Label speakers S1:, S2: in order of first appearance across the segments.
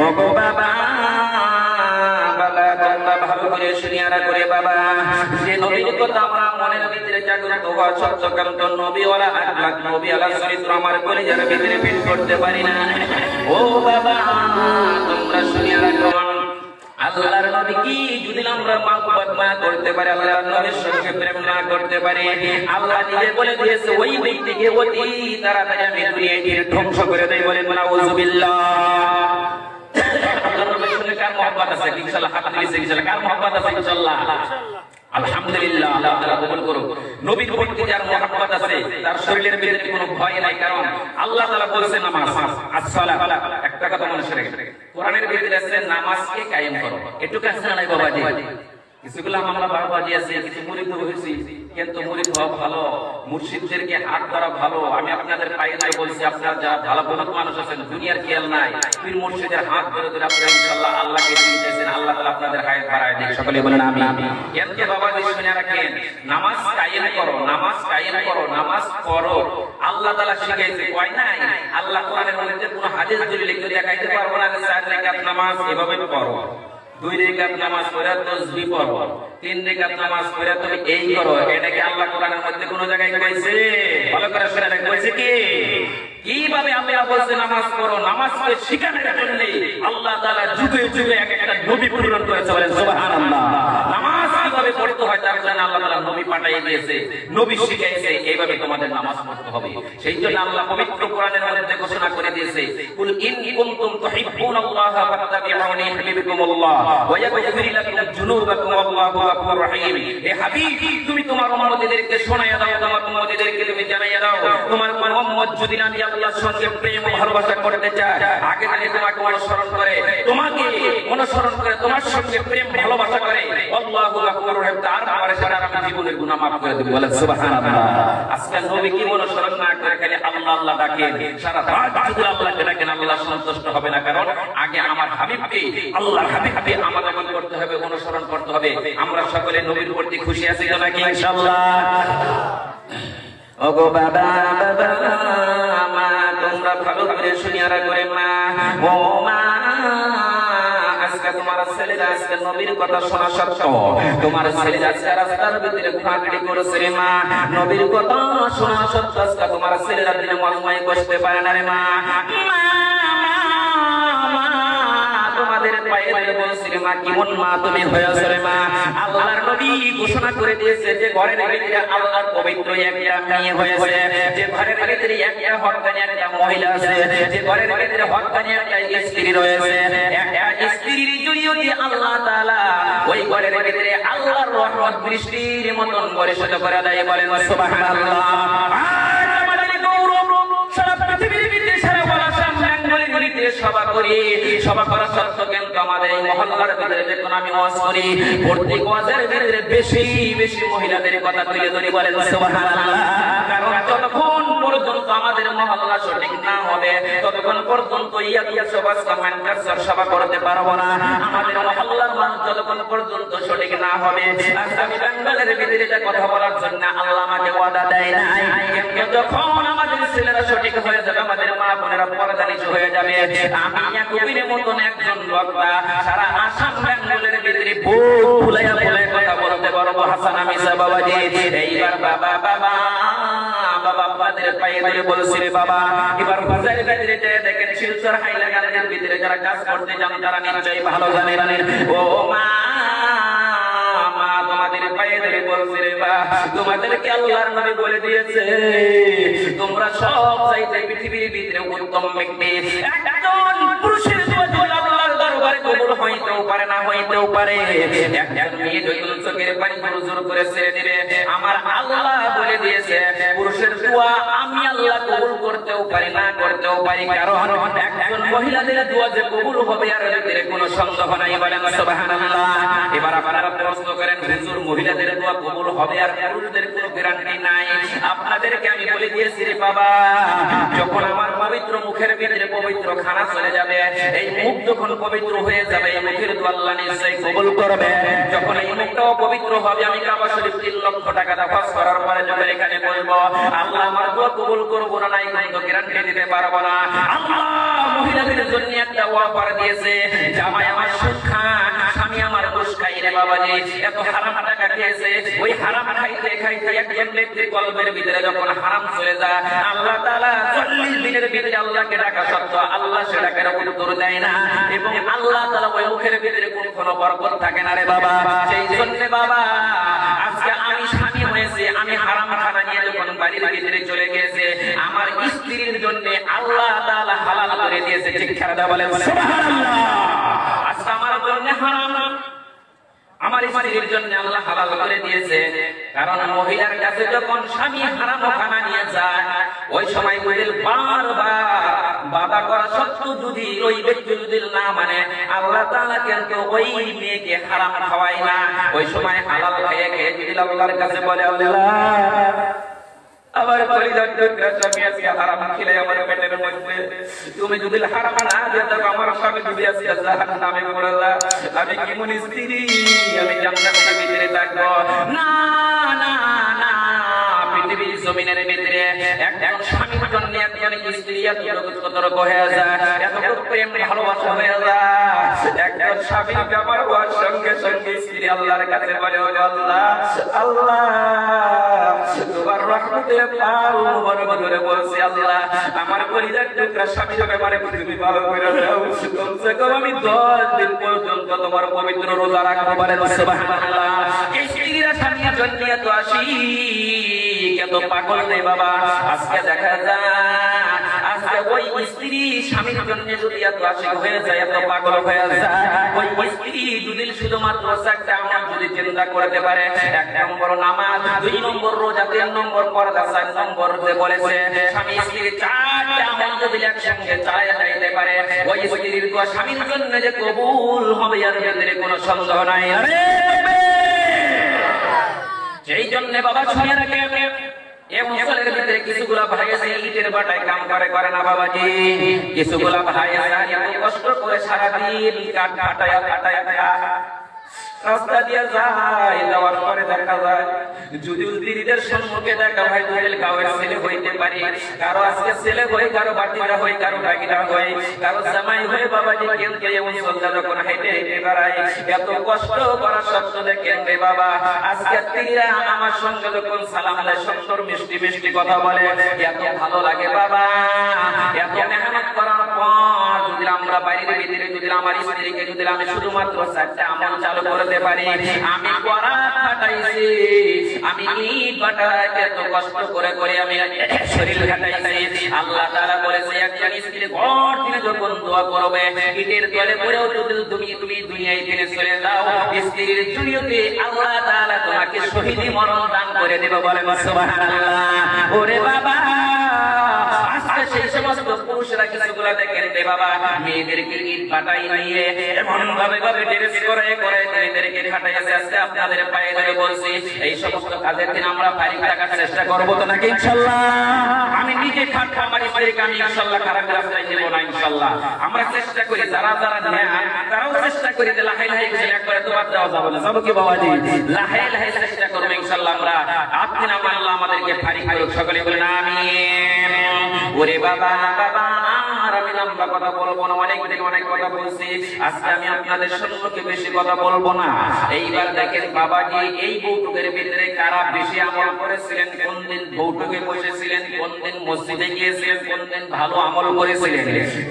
S1: ও গো বাবা ভালো করে শুনিয়ারা করে বাবা, যে নবীর কথা আমরা মনের ভিতরে জাগ্রত হওয়া সত্যকান্ত নবীওয়ালা আল্লাহ নবীওয়ালা চরিত্র আমার কলিজার ভিতরে ফিট করতে পারি না। ও বাবা তোমরা শুনিয়ারা করো, আল্লাহর নবী কি যদি আমরা মহব্বত না করতে পারি, আল্লাহর নবীর সঙ্গে প্রেম না করতে পারি, আল্লাহ নিজে বলে দিয়েছে ওই ব্যক্তিকে অতি তাড়াতাড়ি আমি দুনিয়া থেকে ধ্বংস করে দেই। বলেন নাউযুবিল্লাহ। আল্লাহর নবীর সঙ্গে কার মহব্বত আছে? ইনশাআল্লাহ হাত দিয়েছে। ইনশাআল্লাহ কার মহব্বত আছে? ইনশাআল্লাহ আলহামদুলিল্লাহ। আল্লাহ তাআলা কবুল করুন। নবীর প্রতি যার মহব্বত আছে তার শরীরের ভিতরে কোনো ভয় নাই, কারণ আল্লাহ তাআলা বলেছেন নামাজ as-সালাত। একটা কথা মনে রাখবেন, কোরআনের ভিতরে আছে নামাজকে কায়েম করো। একটু কাছে নাই বাবাজি, কিছুগুলো আমরা বাবাজি আছে, কিছু মুরিদ হয়েছি, কিন্তু মুরিদ হওয়া ভালো, মুর্শিদদেরকে হাত ধরা ভালো। আমি আপনাদের পায়ে ধরে বলছি, আপনারা যা ভালো বহুত মানুষ আছেন, দুনিয়ার খেয়াল নাই, পীর মুর্শিদের হাত ধরে ধরে আপনারা ইনশাআল্লাহ আল্লাহকে চিনতেছেন, আল্লাহ তাআলা আপনাদের হায়াত বাড়ায় দিক। সকলে বলেন আমিন। এমকে বাবাজি শুনে রাখেন, নামাজ কায়েম করো, নামাজ কায়েম করো, নামাজ পড়ো। আল্লাহ তাআলা শিখাইছে, কয় নাই আল্লাহ কোরআনের মধ্যে কোনো হাদিস দলিল লিখে দেখাইতে পারবো না যে 4 রাকাত নামাজ এভাবে পড়ো, 2 রাকাত নামাজ পড়ে তাসবিহ পড়ো, 3 রাকাত নামাজ পড়ে তুমি এই করো। এটা কি আল্লাহ কোরআনের মধ্যে কোন জায়গায় কইছে? ভালো করে শুনে রাখো, কইছে কি? কিভাবে আল্লাহ বলছে নামাজ পড়ো? নামাজকে শিখানোর জন্য আল্লাহ তাআলা যুগে যুগে এক একটা নবী প্রেরণ করেছে। বলেন সুবহানাল্লাহ। নামাজ কিভাবে পড়তে হয় তার জন্য আল্লাহ তাআলা নবী পাঠিয়ে দিয়েছে, নবী শিখাইছে এইভাবে তোমাদের নামাজ পড়তে হবে। সেই জন্য আল্লাহ পবিত্র কোরআনের মধ্যে ঘোষণা করে দিয়েছে, কুল ইন কুনতুম তুহিব্বুনাল্লাহা ফাত্তাবিউনি ইউহিব্বুকুমুল্লাহ ওয়া ইয়াগফির লাকুম যুনুবাকুম আল্লাহু গফুরুর রহিম। হে হাবিব, তুমি তোমার উম্মতদেরকে শোনায়া দাও, তোমার উম্মতদেরকে তুমি জানাইয়া দাও, তোমার উম্মত যদি না আল্লাহর সঙ্গে প্রেম ও ভালোবাসা করতে চায়, আগে থেকে তোমাকে অনুসরণ করে, তোমার সঙ্গে প্রেম ভালোবাসা করে, আল্লাহু গফুরুর রহিম, তারপরে সারা আমি জীবনের গুনাহ maaf করে দেব। বলেন সুবহানাল্লাহ। আজকে নবী কি অনুসরণ না করে খালি আল্লাহ আল্লাহ ডাকেন, সারা রাত যদি আল্লাহকে ডাকেন আল্লাহ সন্তুষ্ট হবে না, কারণ আগে আমার হাবিবকে, আল্লাহর হাবিবকে আমাদের করতে হবে, অনুসরণ করতে হবে। আমরা সকলে নবীর প্রতি খুশি আছি তো নাকি? ইনশাআল্লাহ। ওগো বাবা বাবা মা, তোমরা ভালো করে শুনিয়ারা করে মা, ও মা আজকে তোমার ছেলেরা আজকে নবীর কথা শোনা সত্য, তোমার ছেলেরা আজকে রাস্তার ভিতরে ঘোরাঘুরি করেছে রে মা, নবীর কথা শোনা সত্য আজকে তোমার ছেলেরা দিনে মনময় বসতে পারে না রে মা। তোমাদের পায়ে ধরে বলছি রে মা, কেমন মা তুমি হয়েছ রে মা। আল্লাহর নবী ঘোষণা করে দিয়েছে যে ঘরের ভিতরে আল্লাহর পবিত্র একটা মেয়ে হয়েছে, যে ঘরের ভিতরে একটা হক্কানি একটা মহিলা আছে, যে ঘরের ভিতরে হক্কানি একটা স্ত্রী রয়েছে, একটা স্ত্রীর জড়িয়ে আল্লাহ তাআলা ওই ঘরের ভিতরে আল্লাহর রহমত বৃষ্টির মতন বর্ষিত করে দেয়। বলেন সুবহানাল্লাহ। সভা করি, সভা করা সত্ত্বেও কিন্তু আমাদের এই মহল্লার ভিতরে যখন আমি ওয়াজ করি, প্রত্যেক ওয়াজের ভিতরে বেশি বেশি মহিলাদের কথা তুলে ধরি। বলেন সুবহানাল্লাহ। কারণ যতক্ষণ পর্যন্ত আমাদের মহল্লা সঠিক না হবে ততক্ষণ পর্যন্ত সভা করতে পারবো না। আমাদের মহল্লার মানুষ যতক্ষণ পর্যন্ত সঠিক না হবে, আমি বাঙালির ভিতরে যে কথা বলার জন্য আল্লাহ আমাকে ওয়াদা দেয় নাই, যখন আমাদের ছেলেরা সঠিক হয়ে যাবে, আমাদের মা বোনেরা পর্দানিত হয়ে যাবে, আমি ইয়াকুবের মতন একজন বক্তা সারা আসাম বাঙ্গালের ভিতরে বুক ফুলাইয়া ফুলাইয়া কথা বলতে পারবো। হাসান আমি বাবাজি এইবার বাবা বাবা বাবা আপনাদের পায়ে ধরে বলছি রে বাবা, এবার বাজারে ভিতরে দেখেন শিলচর হাইলাকান্দির ভিতরে যারা কাজ করতে যান তারা নিশ্চয়ই ভালো জানেন। ও মা মা তোমাদের পায়ে ধরে বলছি রে বা, তোমাদেরকে আল্লাহর নবী বলে দিয়েছে তোমরা সব চাইতে পৃথিবীর ভিতরে উত্তম ব্যক্তি একজন পুরুষের দোয়া আল্লাহর দরবারে কবুল হইতেও পারে না হইতেও পারে। একজন মেয়ে যখন চোখের পানি জোর করে ছেড়ে দিবে, আমার আল্লাহ বলে দিয়েছে পুরুষের দোয়া আমি আল্লাহ কবুল করতেও পারি না করতেও পারি, কারণ একজন মহিলাদের দোয়া যে কবুল হবে আর ভিতরে কোনো সন্দেহ নাই। বলেন সুবহানাল্লাহ। এবার আপনারা প্রশ্ন করেন হুজুর মহিলাদের দোয়া কবুল হবে আর পুরুষদের কোনো গ্যারান্টি নাই? আপনাদেরকে আমি বলে দিয়েছি রে বাবা, যখন আমার পবিত্র মুখের ভিতরে পবিত্র খানা চলে যাবে, এই মুখ যখন পবিত্র হয়ে যাবে, এই মুখের দোয়া আল্লাহ নিশ্চয়ই কবুল করবে। যখন এই মুখটাও পবিত্র হবে, আমি কাবা শরীফ 3 লক্ষ টাকা খরচ করার পরে যখন এখানে বলবো আল্লাহ আমার দোয়া কবুল করবো না, নাই কিন্তু গ্যারান্টি দিতে পারবো না। আল্লাহ মহিলাদের জন্য একটা অফার দিয়েছে, জামাই আমার সুদ খান, স্বামী আমার ঘুষ খাই রে বাবাজি, এত হারাম টাকা খেয়েছে, ওই হারাম খাইতে খাইতে একজন ব্যক্তির কলবের ভিতরে যখন হারাম চলে যায়, আল্লাহ তাআলা 40 দিনের ভিতরে আল্লাহকে ডাকা সত্ত্বেও আল্লাহ সে ডাকের উত্তর দেয় না, এবং আল্লাহ তাআলা ওই মুখের ভিতরে কোনো বরকত থাকে না রে বাবা। সেই জন্য বাবা আজকে আমি স্বামী হয়েছে, আমি হারাম খানা নিয়ে যখন বাড়ির ভিতরে চলে গেছে, আমার স্ত্রীর জন্য আল্লাহ তাআলা হালাল করে দিয়েছে। ঠিক খেলা বলেন সুবহানাল্লাহ। আজকে আমার জন্য হারাম, আমার স্ত্রীর জন্য আল্লাহ হালাল করে দিয়েছে। কারণ মহিলার কাছে যখন স্বামী হারাম খানা নিয়ে যায়, ওই সময় বারবার বাধা করা সত্ত্বেও যদি ওই ব্যক্তি যদি না মানে, আল্লাহ তাআলা কিন্তু ওই মেয়েকে হারাম খাওয়ায় না। ওই সময় হালাল খেয়ে খেয়ে যদি আল্লাহর কাছে বলে আল্লাহ আমার পরিবার স্বামী আজকে হারাম খেলে আমার পেটের মধ্যে, তুমি যদি হারাম না দিয়ে দাও আমার স্বামী যদি আজকে জাহান্নামে পড়ে যায়, আমি কেমন স্ত্রী, আমি জান্নাতের ভিতরে থাকবো না? না না, পৃথিবীর জমিনের ভিতরে একজন স্বামীর জন্য একজন স্ত্রী এত কতটুকু হয়ে যায়, এত প্রেম ভালোবাসা হয়ে যায়। একজন স্বামী আমার হওয়ার সঙ্গে সঙ্গে স্ত্রী আল্লাহর কাছে বলে আল্লাহ আল্লাহ তোমার রহমতে পাও বড় করে বলছি আল্লাহ আমার পরিবার টুকরা স্বামী ব্যাপারে তুমি ভালো করে দাও, কমসে কম আমি 10 দিন পর্যন্ত তোমার পবিত্র রোজা রাখতে পারে। সুবহানাল্লাহ। এই স্ত্রীরা স্বামীর জন্য এত আসি এত পাগল নেই বাবা। আজকে দেখা যায় আজকে ওই স্ত্রী স্বামীর জন্য যদি এত আশিক হয়ে যায়, এত পাগল হয়ে যায়, ওই স্ত্রী যদি শুধুমাত্র চারটা আমল যদি চিন্তা করতে পারে, 1 নম্বর নামাজ, 2 নম্বর রোজা, 3 নম্বর পর্দা, 4 নম্বর যে বলেছে স্বামী স্ত্রীর 4টা আমল যদি একসঙ্গে চালায় যাইতে পারে, ওই স্ত্রীর দোয়া স্বামীর জন্য যে কবুল হবে এর ভিতরে কোনো সন্দেহ নাই। সেই জন্য বাবা ছয় রাখে এই মুসলের ভিতরে কিছুগুলা ভাই আছে ইটের বাটায় কাম করে না বাবাজি, কিছুগুলা ভাই আছে কষ্ট করে সারাদিন কাঠ কাটায় রাস্তা দিয়ে যায়, যাওয়ার পরে দেখা যায় যদি স্ত্রীদের সম্মুখে দেখা হয় গাঁয়ের ছেলে হইতে পারি, কারো আজকে ছেলে হয়ে, কারো বাটিরা হয়ে, কারো ভাগিনা হয়ে, কারো জামাই হয়ে বাবাজি কেন্দ্রে এমন সন্ধ্যা যখন হেঁটে হেঁটে বেড়ায়, এত কষ্ট করার সত্ত্বেও কেন্দ্রে বাবা আজকে স্ত্রীরা আমার সঙ্গে যখন সালাম আলাইকুম সুন্দর মিষ্টি মিষ্টি কথা বলে, এত ভালো লাগে বাবা। এত মেহনত করার পর যদি আমরা বাইরে ভিতরে যদি আমার স্ত্রীকে যদি আমি শুধুমাত্র 4টা আমল চালু করতে পারি, আমি করা খাটাইছি, আমি ইট বাটায় এত কষ্ট করে করে আমি শরীর খাটাইছি। আল্লাহ তাআলা বলেছে একজন স্ত্রী ঘর দিনে যখন দোয়া করবে, ইটের তলে পড়েও যদি তুমি দুনিয়ায় ফিরে চলে যাও, স্ত্রীর দুনিয়াতে আল্লাহ তাআলা তোমাকে শহীদি মরণ দান করে দেবে। বলেন সুবহানাল্লাহ। ওরে বাবা আজকে সেই সমস্ত পুরুষরা কিছুগুলা দেখেন রে বাবা, মেয়েদেরকে ইট বাটাই নিয়ে এমন ভাবে ভাবে ড্রেস করে করে মেয়েদেরকে খাটাইছে। আজকে আপনাদের পায়ে ধরে বলছি এই সমস্ত কাজের দিন আমরা ফারিক থাকার চেষ্টা করবো তো নাকি? ইনশাআল্লাহ। আমি নিজে খাট আমার স্ত্রীকে আমি ইনশাআল্লাহ খারাপ রাস্তায় নেব না ইনশাআল্লাহ। আমরা চেষ্টা করি, যারা যারা নেয় তারাও চেষ্টা করি যে লাহে লাহে করে একবারে তো বাদ দেওয়া যাবে না। সব কি বাবাজি লাহে লাহে চেষ্টা করবো ইনশাআল্লাহ। আমরা আপনি না আল্লাহ আমাদেরকে ফারিক করুক, সকলে বলেন আমিন। ওরে বাবা বাবা আর আমি লম্বা কথা বলবো না, অনেক দিন অনেক কথা বলছি, আজকে আমি আপনাদের সম্মুখে বেশি কথা বলবো না। এইবার দেখেন বাবাজি এই বৈঠকের ভিতরে কারা বেশি আমল করেছিলেন, কোন দিন বৈঠকে বসেছিলেন, কোন দিন মসজিদে গিয়েছিলেন, কোন দিন ভালো আমল করেছিলেন।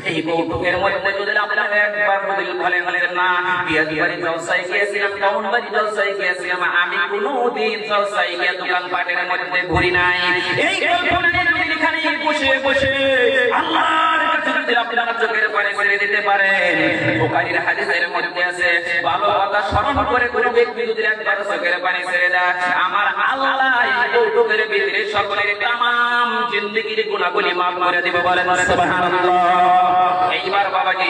S1: এই বৈঠকের মধ্যে যদি আপনারা একবার বলেন না বিয়াদিবাড়ি জলসায় গিয়েছিলাম, টাউনবাড়ি জলসায় গিয়েছিলাম, আমি কোনোদিন জলসায় গিয়ে দোকান পাটের মধ্যে ঘুরি নাই। এই কল্পনায় আমি এখানে বসে বসে আল্লাহর কাছে যদি আপনারা চোখের পানি ছেড়ে দিতে পারেন, বুখারীর হাদিসের মধ্যে আছে ভালো কথা স্মরণ করে কোনো ব্যক্তি যদি একবার চোখের পানি ছেড়ে দেয়, আমার আল্লাহ এই বৈঠকের ভিতরে সকলের तमाम জিন্দেগির গুনাহগুলি maaf করে দেবে। বলেন সুবহানাল্লাহ। এইবার বাবাজি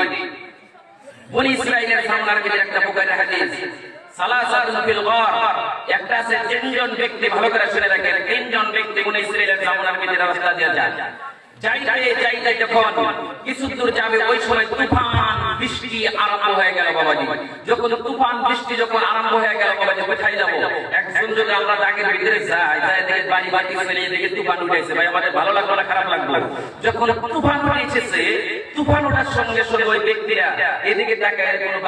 S1: বনি ইসরাইলের সামনের ভিতরে একটা বুখারীর হাদিস সালাসাতুন ফিল গার, একটা আছে 3 জন ব্যক্তি, ভালো করে শুনে রাখেন, 3 জন ব্যক্তি বনি ইসরাইলের সামনের ভিতরে রাস্তা দিয়ে যায়। যাইতে যখন কিছু দূর যাবে ওই সময় তুফান বৃষ্টি আরম্ভ হয়ে গেল বাবাজি। যখন তুফান বৃষ্টি যখন আরম্ভ হয়ে গেল বাবাজি, কোথায় যাবো? একজন যদি আমরা দাগের ভিতরে যাই, দেখে বাড়ি বাড়ি দেখে তুফান উঠেছে, ভাই আমাদের ভালো লাগলো না খারাপ লাগলো? যখন তুফান উঠেছে, তুফান ওঠার সঙ্গে সঙ্গে ওই ব্যক্তিরা এদিকে তাকায় কোনো